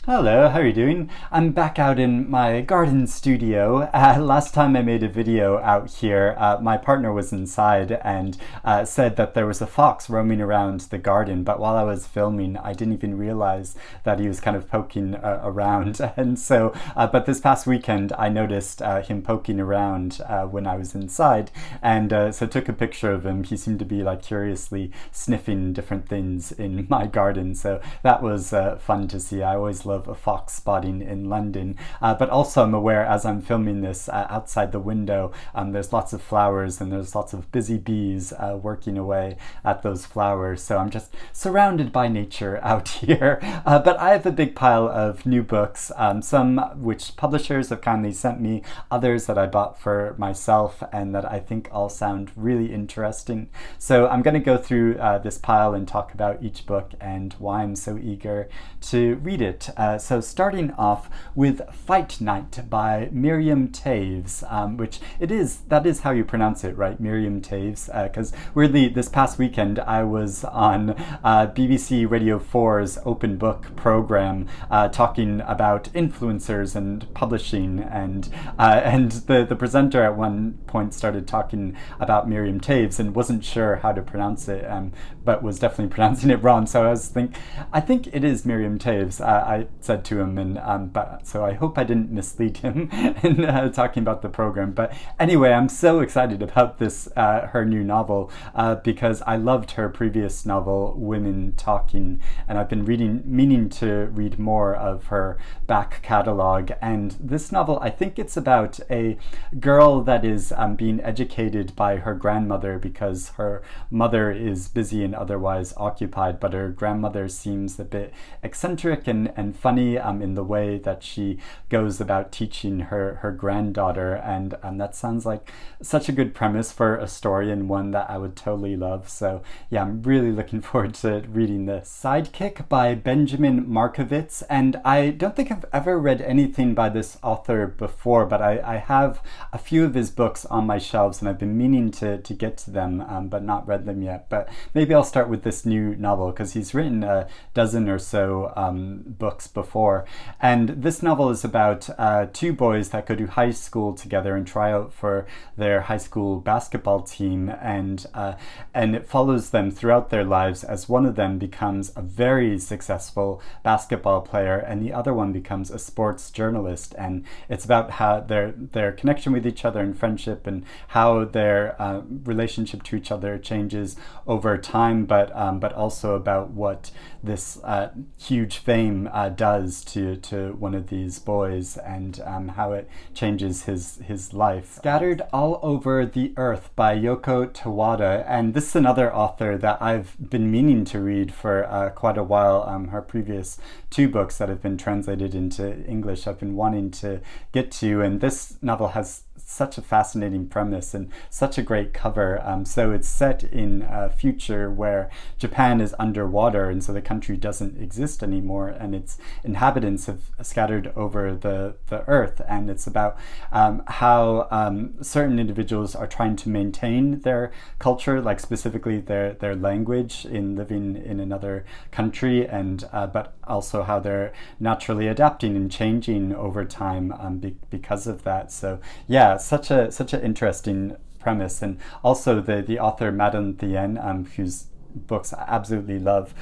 Hello, how are you doing? I'm back out in my garden studio. Last time I made a video out here, my partner was inside and said that there was a fox roaming around the garden, but while I was filming, I didn't even realize that he was kind of poking around. And so, but this past weekend, I noticed him poking around when I was inside, and so took a picture of him. He seemed to be like curiously sniffing different things in my garden, so that was fun to see. I always love a fox spotting in London, but also I'm aware as I'm filming this outside the window there's lots of flowers and there's lots of busy bees working away at those flowers, so I'm just surrounded by nature out here. But I have a big pile of new books, some which publishers have kindly sent me, others that I bought for myself and that I think all sound really interesting. So I'm going to go through this pile and talk about each book and why I'm so eager to read it. So starting off with Fight Night by Miriam Toews, which that is how you pronounce it, right? Miriam Toews, because weirdly this past weekend I was on BBC Radio 4's Open Book program talking about influencers and publishing, and the presenter at one point started talking about Miriam Toews and wasn't sure how to pronounce it, but was definitely pronouncing it wrong. So I think it is Miriam Toews. I said to him, and but so I hope I didn't mislead him in talking about the program. But anyway, I'm so excited about this her new novel because I loved her previous novel, Women Talking, and I've been meaning to read more of her back catalog. And this novel, I think it's about a girl that is being educated by her grandmother because her mother is busy and otherwise occupied, but her grandmother seems a bit eccentric and funny in the way that she goes about teaching her granddaughter, and that sounds like such a good premise for a story and one that I would totally love. So yeah, I'm really looking forward to reading this. Sidekick by Benjamin Markovits, and I don't think I've ever read anything by this author before, but I have a few of his books on my shelves and I've been meaning to get to them, but not read them yet. But maybe I'll start with this new novel because he's written a dozen or so books before. And this novel is about two boys that go to high school together and try out for their high school basketball team, and it follows them throughout their lives as one of them becomes a very successful basketball player and the other one becomes a sports journalist. And it's about how their connection with each other and friendship and how their relationship to each other changes over time, but also about what this huge fame does to one of these boys, and how it changes his life. Scattered All Over the Earth by Yoko Tawada, and this is another author that I've been meaning to read for quite a while. Her previous two books that have been translated into English I've been wanting to get to, and this novel has such a fascinating premise and such a great cover. So it's set in a future where Japan is underwater, and so the country doesn't exist anymore, and its inhabitants have scattered over the earth. And it's about how certain individuals are trying to maintain their culture, like specifically their language in living in another country, and but also how they're naturally adapting and changing over time because of that. So yeah, such an interesting premise. And also the author Madame Thien, whose books I absolutely love,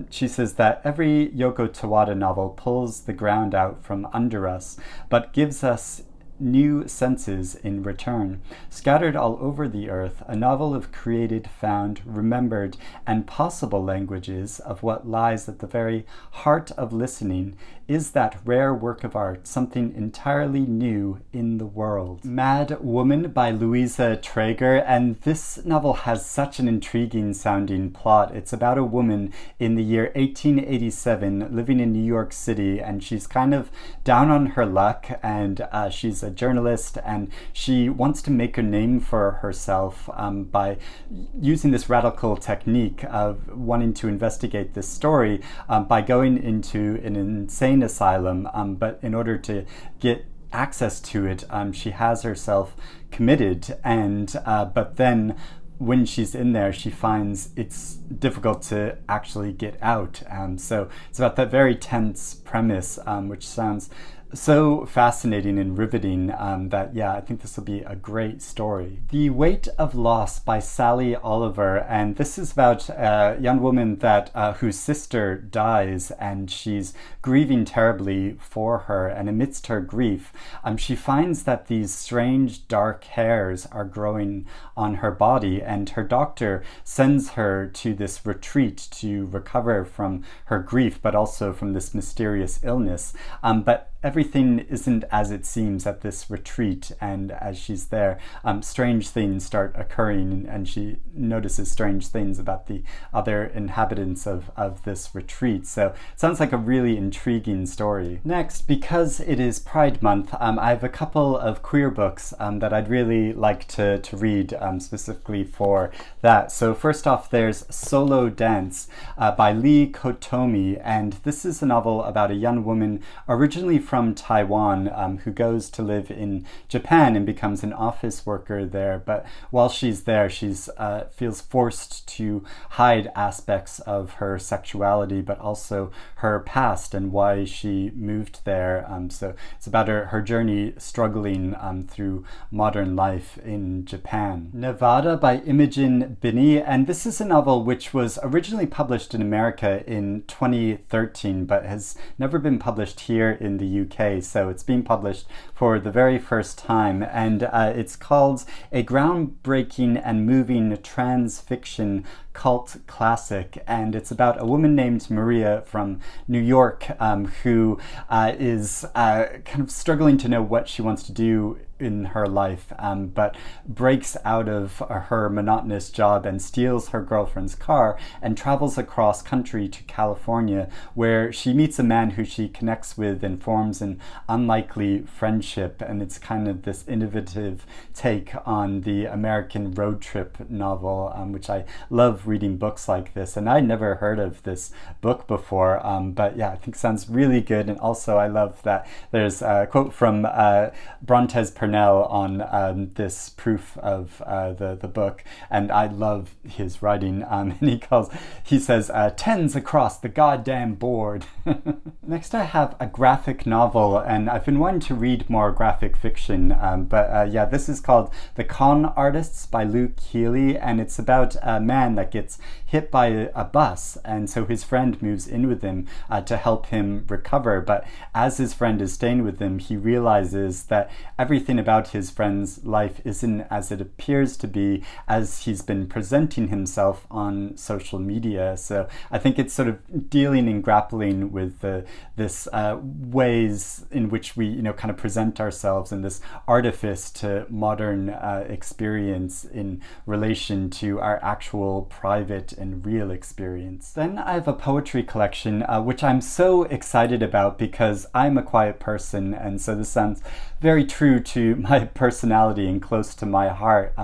she says that every Yoko Tawada novel pulls the ground out from under us, but gives us new senses in return. Scattered all over the earth, a novel of created, found, remembered, and possible languages of what lies at the very heart of listening is that rare work of art, something entirely new in the world. Madwoman by Louisa Trager, and this novel has such an intriguing sounding plot. It's about a woman in the year 1887 living in New York City, and she's kind of down on her luck, and she's a journalist, and she wants to make a name for herself by using this radical technique of wanting to investigate this story by going into an insane asylum, but in order to get access to it, she has herself committed, and but then when she's in there, she finds it's difficult to actually get out. So it's about that very tense premise, which sounds so fascinating and riveting that, yeah, I think this will be a great story. The Weight of Loss by Sally Oliver, and this is about a young woman that whose sister dies, and she's grieving terribly for her, and amidst her grief, she finds that these strange dark hairs are growing on her body, and her doctor sends her to this retreat to recover from her grief, but also from this mysterious illness. But everything isn't as it seems at this retreat, and as she's there, strange things start occurring, and she notices strange things about the other inhabitants of this retreat. So it sounds like a really intriguing story. Next, because it is Pride Month, I have a couple of queer books that I'd really like to read specifically for that. So first off, there's Solo Dance by Lee Kotomi, and this is a novel about a young woman originally from Taiwan who goes to live in Japan and becomes an office worker there. But while she's there, she's feels forced to hide aspects of her sexuality, but also her past and why she moved there. So it's about her journey struggling through modern life in Japan. Nevada by Imogen, Binnie, and this is a novel which was originally published in America in 2013, but has never been published here in the UK, so it's being published for the very first time, and it's called A Groundbreaking and Moving Trans Fiction Cult Classic, and it's about a woman named Maria from New York who is kind of struggling to know what she wants to do in her life, but breaks out of her monotonous job and steals her girlfriend's car and travels across country to California, where she meets a man who she connects with and forms an unlikely friendship. And it's kind of this innovative take on the American road trip novel, which I love reading books like this. And I'd never heard of this book before, but yeah, I think it sounds really good. And also I love that there's a quote from Brontes Purnell on this proof of the book, and I love his writing, and he says tens across the goddamn board. Next I have a graphic novel, and I've been wanting to read more graphic fiction, but yeah, this is called The Con Artists by Luke Healy, and it's about a man that gets hit by a bus, and so his friend moves in with him to help him recover. But as his friend is staying with him, he realizes that everything about his friend's life isn't as it appears to be, as he's been presenting himself on social media. So I think it's sort of dealing and grappling with this ways in which we kind of present ourselves, and this artifice to modern experience in relation to our actual private and real experience. Then I have a poetry collection which I'm so excited about because I'm a quiet person, and so this sounds very true to my personality and close to my heart,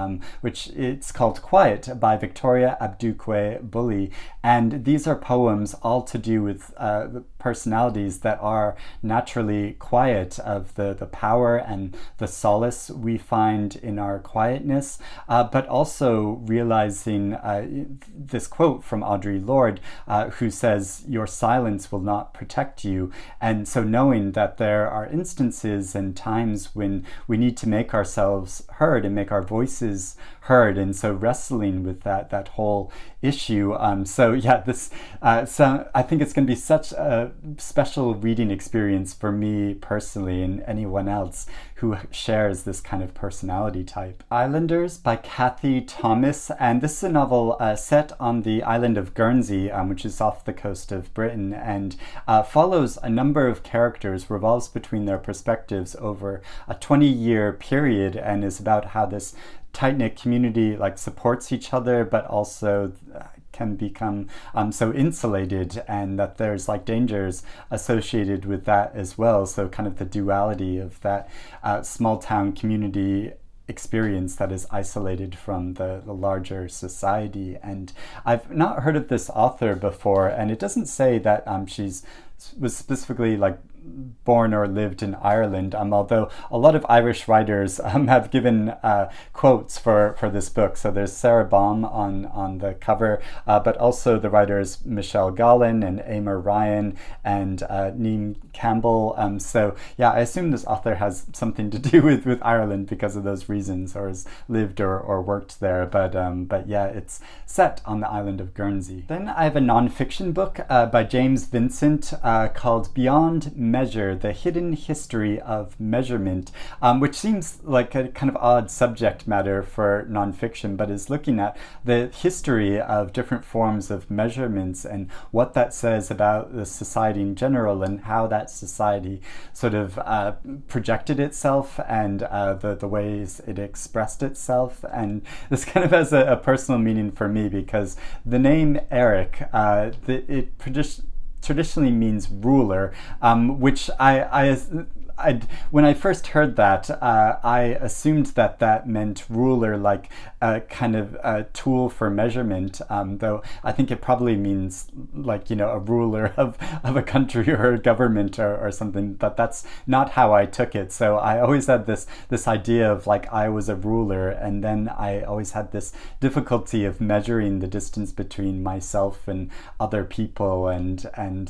which it's called Quiet by Victoria Adukwei Bulley. And these are poems all to do with the personalities that are naturally quiet, of the power and the solace we find in our quietness, but also realizing this quote from Audre Lorde, who says, "Your silence will not protect you." And so knowing that there are instances and times when we need to make ourselves heard and make our voices heard, and so wrestling with that whole issue. So yeah, this so I think it's going to be such a special reading experience for me personally, and anyone else who shares this kind of personality type. Islanders by Cathy Thomas, and this is a novel set on the island of Guernsey, which is off the coast of Britain, and follows a number of characters, revolves between their perspectives over a 20-year period, and is about how this tight-knit community supports each other, but also can become so insulated, and that there's dangers associated with that as well. So kind of the duality of that small town community experience that is isolated from the larger society. And I've not heard of this author before, and it doesn't say that was specifically born or lived in Ireland, although a lot of Irish writers have given quotes for this book. So there's Sarah Baum on the cover, but also the writers Michelle Gallen and Emer Ryan and Neem Campbell. So yeah, I assume this author has something to do with Ireland because of those reasons, or has lived or worked there. But yeah, it's set on the island of Guernsey. Then I have a nonfiction book by James Vincent called Beyond Measure: The Hidden History of Measurement, which seems like a kind of odd subject matter for nonfiction, but is looking at the history of different forms of measurements and what that says about the society in general and how that society sort of projected itself and the ways it expressed itself. And this kind of has a personal meaning for me because the name Eric, it traditionally means ruler, which when I first heard that, I assumed that meant ruler, like a kind of a tool for measurement, though I think it probably means like, a ruler of a country or a government or something, but that's not how I took it. So I always had this idea of like I was a ruler, and then I always had this difficulty of measuring the distance between myself and other people and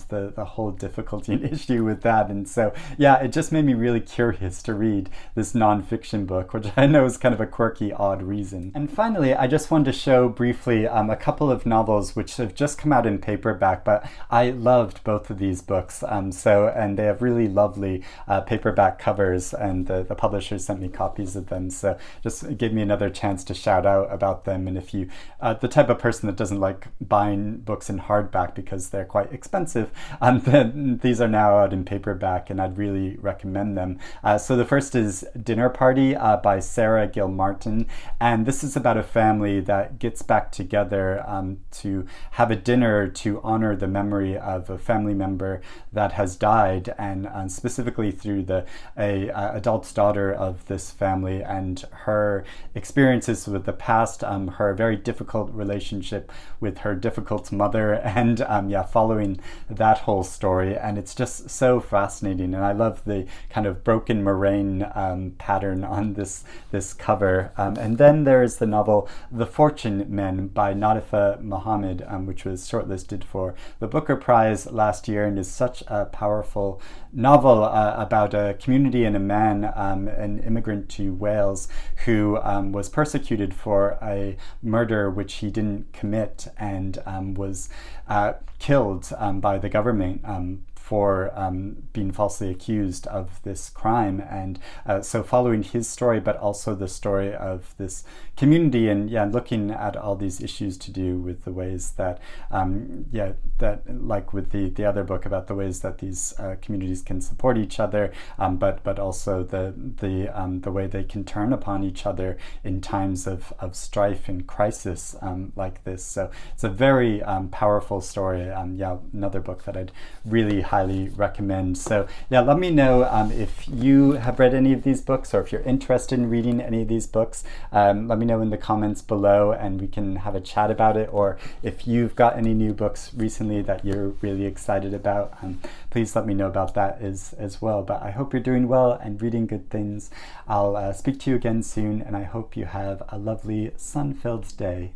the whole difficulty and issue with that. And so yeah, it just made me really curious to read this nonfiction book, which I know is kind of a quirky, odd reason. And finally, I just wanted to show briefly a couple of novels which have just come out in paperback, but I loved both of these books. And they have really lovely paperback covers, and the publishers sent me copies of them. So just give me another chance to shout out about them. And if you, the type of person that doesn't like buying books in hardback because they're quite expensive, then these are now out in paperback, and I'd really recommend them. So the first is Dinner Party by Sarah Gilmartin, and this is about a family that gets back together to have a dinner to honor the memory of a family member that has died, and specifically through the adult daughter of this family and her experiences with the past, her very difficult relationship with her difficult mother, and following that whole story. And it's just so fascinating, and I love the kind of broken moraine pattern on this cover. And then there's the novel The Fortune Men by Nadifa Mohamed, which was shortlisted for the Booker Prize last year, and is such a powerful novel about a community and a man, an immigrant to Wales, who was persecuted for a murder which he didn't commit, and was killed by the government for being falsely accused of this crime. And so following his story, but also the story of this community, and looking at all these issues to do with the ways that that, like with the other book, about the ways that these communities can support each other, but also the way they can turn upon each other in times of strife and crisis like this. So it's a very powerful story. Another book that I'd really highly recommend. So let me know if you have read any of these books, or if you're interested in reading any of these books. Let me know in the comments below, and we can have a chat about it. Or if you've got any new books recently that you're really excited about, please let me know about that as well. But I hope you're doing well and reading good things. I'll speak to you again soon, and I hope you have a lovely sun-filled day.